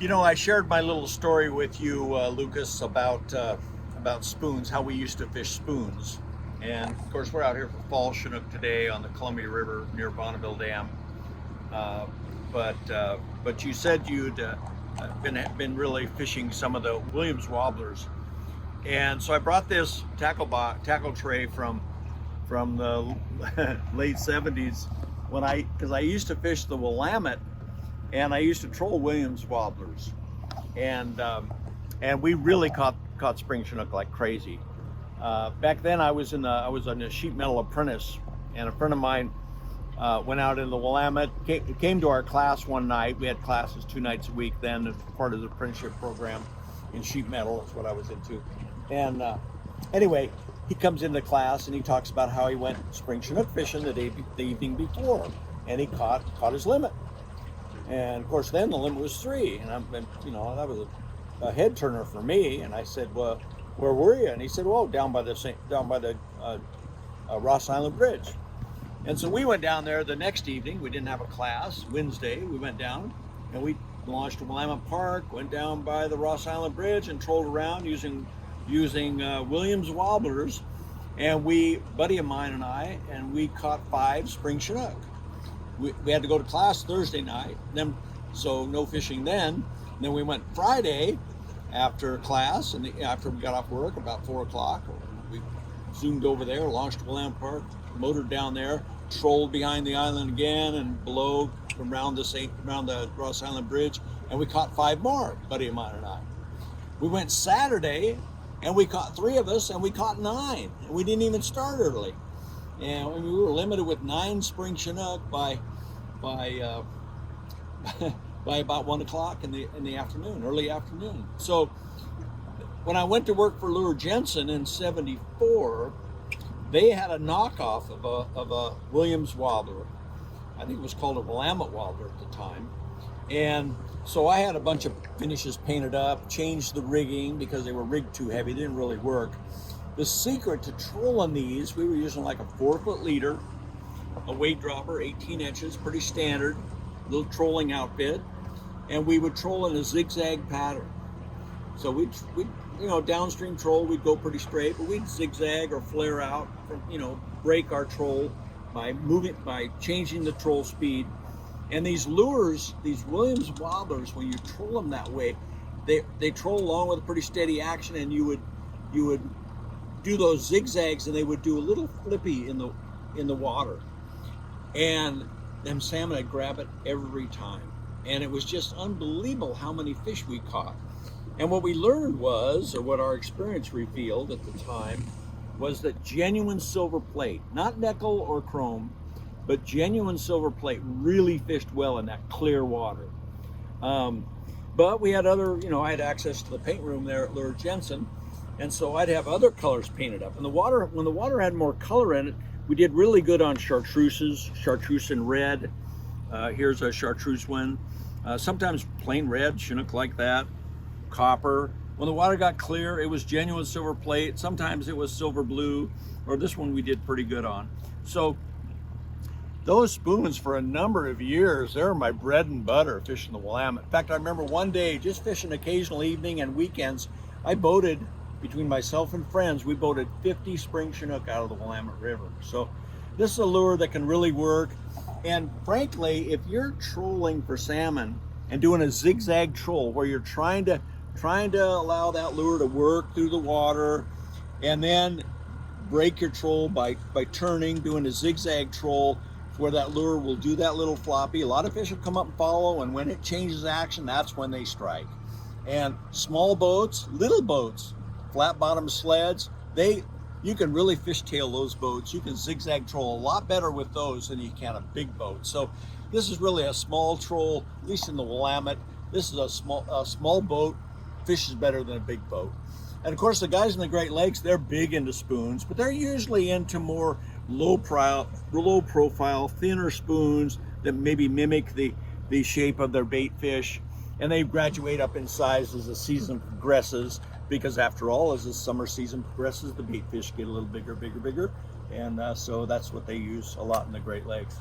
You know, I shared my little story with you, Lucas, about spoons, how we used to fish spoons. And of course, we're out here for fall Chinook today on the Columbia River near Bonneville Dam. But you said you'd been really fishing some of the Williams Wabblers, and so I brought this tackle tray from the late '70s because I used to fish the Willamette. And I used to troll Williams Wabblers, and we really caught Spring Chinook like crazy. Back then, I was on a sheet metal apprentice, and a friend of mine went out in the Willamette. Came to our class one night. We had classes 2 nights a week then, as part of the apprenticeship program in sheet metal. That's what I was into. And anyway, he comes into class and he talks about how he went spring Chinook fishing the evening before, and he caught his limit. And of course, then the limit was 3, and that was a head turner for me. And I said, "Well, where were you?" And he said, "Well, down by the Ross Island Bridge." And so we went down there the next evening. We didn't have a class. Wednesday, we went down and we launched to Willamette Park, went down by the Ross Island Bridge, and trolled around using Williams Wabblers. And buddy of mine and I, we caught 5 spring Chinook. We had to go to class Thursday night, so no fishing then. Then we went Friday after class, and after we got off work about 4 o'clock, we zoomed over there, launched to Willamette Park, motored down there, trolled behind the island again and below around the Ross Island Bridge, and we caught 5 more, buddy of mine and I. We went Saturday, and we caught 3 of us, and we caught 9, and we didn't even start early. And we were limited with 9 spring Chinook by about 1 o'clock in the afternoon, early afternoon. So when I went to work for Lure Jensen in '74, they had a knockoff of a Williams Wabler. I think it was called a Willamette Wabler at the time. And so I had a bunch of finishes painted up, changed the rigging because they were rigged too heavy, they didn't really work. The secret to trolling these, we were using like a 4-foot leader, a weight dropper, 18 inches, pretty standard, little trolling outfit, and we would troll in a zigzag pattern. So we'd downstream troll, we'd go pretty straight, but we'd zigzag or flare out, break our troll by changing the troll speed. And these lures, these Williams Wabblers, when you troll them that way, they troll along with a pretty steady action, and you would do those zigzags, and they would do a little flippy in the water, and them salmon would grab it every time, and it was just unbelievable how many fish we caught. And what we learned was, or what our experience revealed at the time, was that genuine silver plate, not nickel or chrome, but genuine silver plate really fished well in that clear water. But we had I had access to the paint room there at Lure Jensen, and so I'd have other colors painted up. And when the water had more color in it, we did really good on chartreuse in red. Here's a chartreuse one. Sometimes plain red, Chinook like that. Copper. When the water got clear, it was genuine silver plate. Sometimes it was silver blue, or this one we did pretty good on. So those spoons for a number of years, they were my bread and butter fishing the Willamette. In fact, I remember one day just fishing occasional evening and weekends, I boated. Between myself and friends, we boated 50 spring Chinook out of the Willamette River. So this is a lure that can really work. And frankly, if you're trolling for salmon and doing a zigzag troll where you're trying to allow that lure to work through the water, and then break your troll by turning, doing a zigzag troll where that lure will do that little floppy, a lot of fish will come up and follow, and when it changes action, that's when they strike. And small boats, little boats, flat bottom sleds, you can really fishtail those boats. You can zigzag troll a lot better with those than you can a big boat. So this is really a small troll, at least in the Willamette. This is a small boat, fishes better than a big boat. And of course, the guys in the Great Lakes, they're big into spoons, but they're usually into more low profile, thinner spoons that maybe mimic the shape of their bait fish. And they graduate up in size as the season progresses, because after all, as the summer season progresses, the bait fish get a little bigger. And so that's what they use a lot in the Great Lakes.